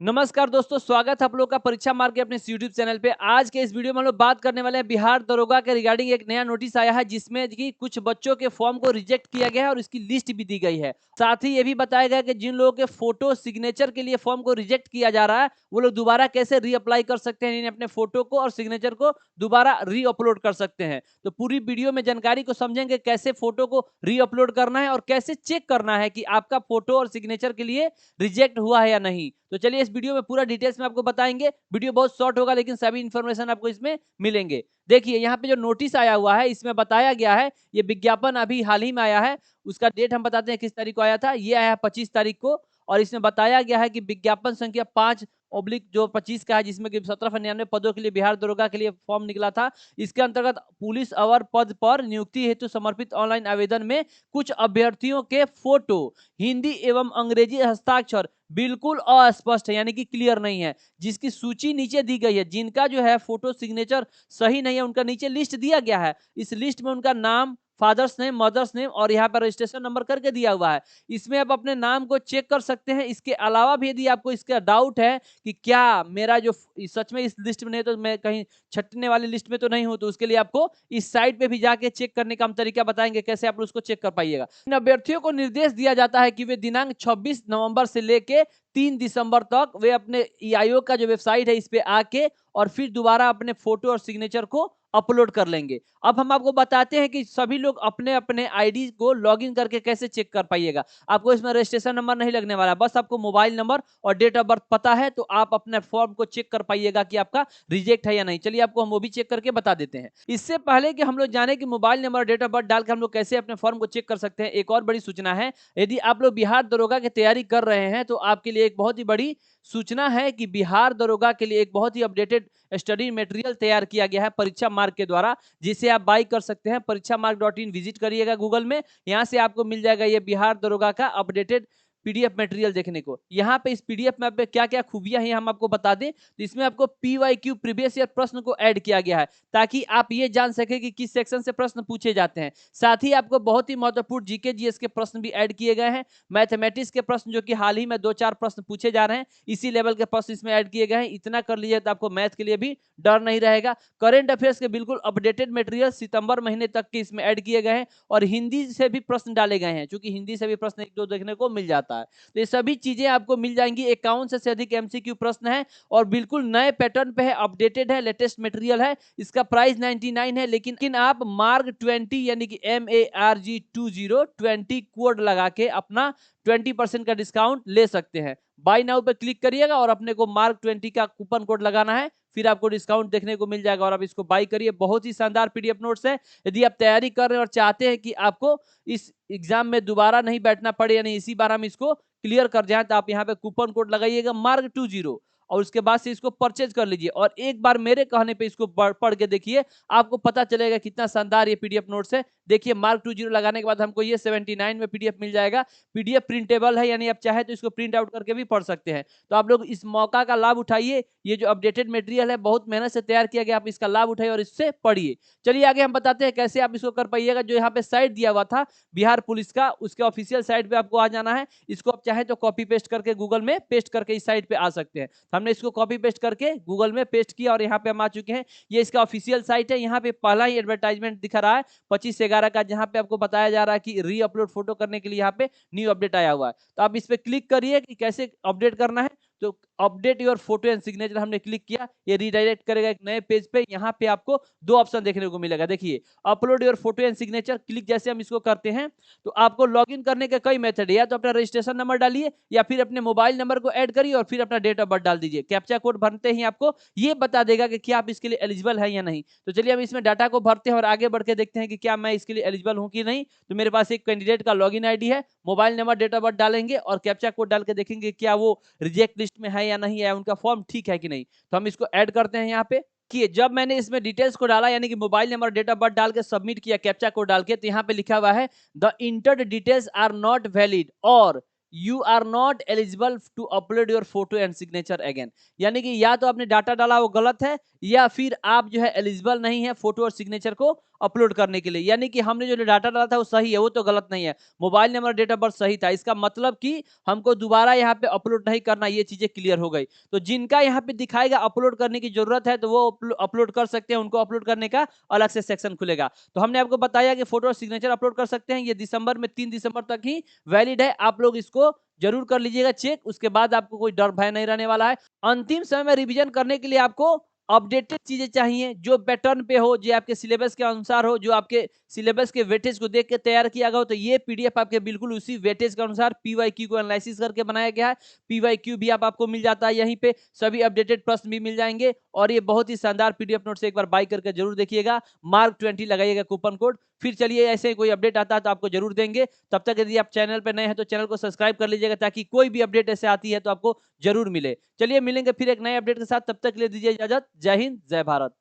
नमस्कार दोस्तों, स्वागत है आप लोग का परीक्षा मार्ग के अपने यूट्यूब चैनल पे। आज के इस वीडियो में हम लोग बात करने वाले हैं बिहार दरोगा के रिगार्डिंग एक नया नोटिस आया है जिसमें कि कुछ बच्चों के फॉर्म को रिजेक्ट किया गया है और इसकी लिस्ट भी दी गई है। साथ ही ये भी बताया गया कि जिन लोगों के फोटो सिग्नेचर के लिए फॉर्म को रिजेक्ट किया जा रहा है वो लोग दोबारा कैसे रीअप्लाई कर सकते हैं, यानी अपने फोटो को और सिग्नेचर को दोबारा रीअपलोड कर सकते हैं। तो पूरी वीडियो में जानकारी को समझेंगे कैसे फोटो को रीअपलोड करना है और कैसे चेक करना है कि आपका फोटो और सिग्नेचर के लिए रिजेक्ट हुआ है या नहीं। तो चलिए इस वीडियो में पूरा डिटेल्स में आपको बताएंगे। वीडियो बहुत शॉर्ट होगा लेकिन सभी इंफॉर्मेशन आपको इसमें मिलेंगे। देखिए यहाँ पे जो नोटिस आया हुआ है इसमें बताया गया है, ये विज्ञापन अभी हाल ही में आया है। उसका डेट हम बताते हैं किस तारीख को आया था। ये आया है 25 तारीख को और इसमें बताया गया है कि विज्ञापन संख्या 5/25 का है, जिसमें कि 1799 पदों के लिए बिहार दरोगा के लिए फॉर्म निकला था। इसके अंतर्गत पुलिस अवर पद पर नियुक्ति हेतु समर्पित ऑनलाइन आवेदन में कुछ अभ्यर्थियों के फोटो हिंदी एवं अंग्रेजी हस्ताक्षर बिल्कुल अस्पष्ट है, यानी कि क्लियर नहीं है, जिसकी सूची नीचे दी गई है। जिनका जो है फोटो सिग्नेचर सही नहीं है उनका नीचे लिस्ट दिया गया है। इस लिस्ट में उनका नाम, फादर्स नेम, मदर्स नेम और यहाँ पर रजिस्ट्रेशन नंबर करके दिया हुआ है। इसमें आप अपने नाम को चेक कर सकते हैं। इसके अलावा भी यदि आपको इसका डाउट है कि क्या मेरा जो सच में इस लिस्ट में नहीं, तो मैं कहीं छटने वाली लिस्ट में तो नहीं हूं, तो उसके लिए आपको इस साइट पे भी जाके चेक करने का हम तरीका बताएंगे कैसे आप उसको चेक कर पाइएगा। इन अभ्यर्थियों को निर्देश दिया जाता है कि वे दिनांक 26 नवंबर से लेके 3 दिसंबर तक वे अपने आयोग का जो वेबसाइट है इस पे आके और फिर दोबारा अपने फोटो और सिग्नेचर को अपलोड कर लेंगे। अब हम आपको बताते हैं कि सभी लोग अपने अपने आईडी को लॉगिन करके कैसे चेक कर पाइएगा। आपको इसमें रजिस्ट्रेशन नंबर नहीं लगने वाला, बस आपको मोबाइल नंबर और डेट ऑफ बर्थ पता है तो आप अपने फॉर्म को चेक कर पाइएगा कि आपका रिजेक्ट है या नहीं। चलिए आपको हम वो भी चेक करके बता देते हैं। इससे पहले कि हम लोग जाने कि मोबाइल नंबर और डेट ऑफ बर्थ डाल के हम लोग कैसे अपने फॉर्म को चेक कर सकते हैं, एक और बड़ी सूचना है। यदि आप लोग बिहार दरोगा की तैयारी कर रहे हैं तो आपके लिए एक बहुत ही बड़ी सूचना है कि बिहार दरोगा के लिए एक बहुत ही अपडेटेड स्टडी मटेरियल तैयार किया गया है परीक्षा मार्ग के द्वारा, जिसे आप बाई कर सकते हैं। परीक्षा मार्ग.in विजिट करिएगा गूगल में, यहाँ से आपको मिल जाएगा ये बिहार दरोगा का अपडेटेड पीडीएफ मटेरियल देखने को। यहाँ पे इस पीडीएफ में पे क्या क्या खूबियां हैं हम आपको बता दें तो इसमें आपको पीवाईक्यू प्रीवियस ईयर प्रश्न को ऐड किया गया है ताकि आप ये जान सके कि किस सेक्शन से प्रश्न पूछे जाते हैं। साथ ही आपको बहुत ही महत्वपूर्ण जीके जीएस के प्रश्न भी ऐड किए गए हैं। मैथमेटिक्स के प्रश्न जो कि हाल ही में 2-4 प्रश्न पूछे जा रहे हैं, इसी लेवल के प्रश्न इसमें ऐड किए गए हैं। इतना कर लीजिए तो आपको मैथ के लिए भी डर नहीं रहेगा। करेंट अफेयर्स के बिल्कुल अपडेटेड मटेरियल सितंबर महीने तक के इसमें ऐड किए गए हैं और हिंदी से भी प्रश्न डाले गए हैं, क्योंकि हिंदी से भी प्रश्न 1-2 देखने को मिल जाता है। तो ये सभी चीजें आपको मिल जाएंगी। 51 से अधिक एमसीक्यू प्रश्न है और बिल्कुल नए पैटर्न पे है, अपडेटेड है, लेटेस्ट मटेरियल है। इसका प्राइस 99 है, लेकिन आप मार्ग 20 यानी कि MARG20 कोड लगा के अपना 20% का डिस्काउंट ले सकते हैं। बाय नाउ पे क्लिक करिएगा और अपने को मार्क 20 का कूपन कोड लगाना है, फिर आपको डिस्काउंट देखने को मिल जाएगा और आप इसको बाय करिए। बहुत ही शानदार पीडीएफ नोट्स है। यदि आप तैयारी कर रहे हैं और चाहते हैं कि आपको इस एग्जाम में दोबारा नहीं बैठना पड़े, यानी इसी बार हम इसको क्लियर कर जाए, तो आप यहाँ पे कूपन कोड लगाइएगा मार्क 20 और उसके बाद से इसको परचेज कर लीजिए और एक बार मेरे कहने पे इसको पढ़ के देखिए, आपको पता चलेगा कितना शानदार ये पीडीएफ नोट्स है। देखिए मार्क 20 लगाने के बाद हमको ये 79 में पीडीएफ मिल जाएगा। पीडीएफ प्रिंटेबल है, यानी आप चाहे तो इसको प्रिंट आउट करके भी पढ़ सकते हैं। तो आप लोग इस मौका का लाभ उठाइए। ये जो अपडेटेड मटेरियल है बहुत मेहनत से तैयार किया गया, आप इसका लाभ उठाइए और इससे पढ़िए। चलिए आगे हम बताते हैं कैसे आप इसको कर पाइएगा। जो यहाँ पे साइट दिया हुआ था बिहार पुलिस का, उसके ऑफिशियल साइट पे आपको आ जाना है। इसको आप चाहे तो कॉपी पेस्ट करके गूगल में पेस्ट करके इस साइट पे आ सकते हैं। हमने इसको कॉपी पेस्ट करके गूगल में पेस्ट किया और यहाँ पे हम आ चुके हैं। ये इसका ऑफिशियल साइट है। यहाँ पे पहला ही एडवर्टाइजमेंट दिखा रहा है 25/11 का, जहाँ पे आपको बताया जा रहा है कि री अपलोड फोटो करने के लिए यहाँ पे न्यू अपडेट आया हुआ है। तो आप इस पे क्लिक करिए कि कैसे अपडेट करना है। तो update your photo and signature हमने क्लिक किया, ये रीडायरेक्ट करेगा एक नए पेज पे। यहाँ पे आपको 2 ऑप्शन देखने को मिलेगा। देखिए upload your photo and signature click जैसे हम इसको करते हैं तो आपको लॉगिन करने के कई मेथड है। या तो अपना रजिस्ट्रेशन नंबर डालिए या फिर अपने मोबाइल नंबर को ऐड करिए और फिर अपना डेट ऑफ बर्थ डाल दीजिए। कैप्चा कोड भरते ही आपको ये बता देगा कि क्या आप इसके लिए एलिजिबल है या नहीं। तो चलिए हम इसमें डाटा को भरते हैं और आगे बढ़ के देखते हैं कि क्या मैं इसके लिए एलिजिबल हूं कि नहीं। तो मेरे पास एक कैंडिडेट का लॉगिन आईडी है, mobile number, date of birth डालेंगे और कैप्चा कोड डाल के देखेंगे क्या वो रिजेक्ट लिस्ट में है या नहीं है, उनका फॉर्म ठीक है कि नहीं। तो हम इसको ऐड करते हैं यहाँ पे कि जब मैंने इसमें डिटेल्स को डाला, यानी कि mobile number, date of birth डाल के सबमिट किया कैप्चा कोड डाल के, तो यहाँ पे लिखा हुआ है the entered details are not valid और you are not eligible to upload your photo and signature again. यानी कि या तो आपने डाटा डाला वो गलत है या फिर आप जो है एलिजिबल नहीं है फोटो और सिग्नेचर को अपलोड करने के लिए, यानी कि हमने जो डाटा डाला था वो सही है, वो तो गलत नहीं है। Mobile number, date of birth सही था, इसका मतलब कि हमको दोबारा यहाँ पे अपलोड नहीं करना, ये चीजें क्लियर हो गई। तो जिनका यहाँ पे दिखाएगा अपलोड करने की जरूरत है तो वो अपलोड कर सकते हैं, उनको अपलोड करने का अलग से सेक्शन खुलेगा। तो हमने आपको बताया कि फोटो और सिग्नेचर अपलोड कर सकते हैं, ये दिसंबर में 3 दिसंबर तक ही वैलिड है। आप लोग इसको जरूर कर लीजिएगा चेक, उसके बाद आपको कोई डर भय नहीं रहने वाला है। अंतिम समय में रिवीजन करने के लिए आपको अपडेटेड चीजें चाहिए, जो पैटर्न पे हो, जो आपके सिलेबस के अनुसार हो, जो आपके सिलेबस के वेटेज को देख के तैयार किया गया हो। तो ये पीडीएफ आपके बिल्कुल उसी वेटेज के अनुसार पीवाईक्यू को एनालिसिस करके बनाया गया है। पीवाईक्यू भी आपको मिल जाता है यहीं पे, सभी अपडेटेड प्रश्न भी मिल जाएंगे। और ये बहुत ही शानदार पीडीएफ नोट से एक बार बाय करके जरूर देखिएगा, मार्क 20 लगाइएगा कूपन कोड। फिर चलिए ऐसे ही कोई अपडेट आता है तो आपको जरूर देंगे। तब तक यदि आप चैनल पर नए हैं तो चैनल को सब्सक्राइब कर लीजिएगा, ताकि कोई भी अपडेट ऐसे आती है तो आपको जरूर मिले। चलिए मिलेंगे फिर एक नए अपडेट के साथ, तब तक के लिए दीजिए इजाजत। जय हिंद, जय भारत।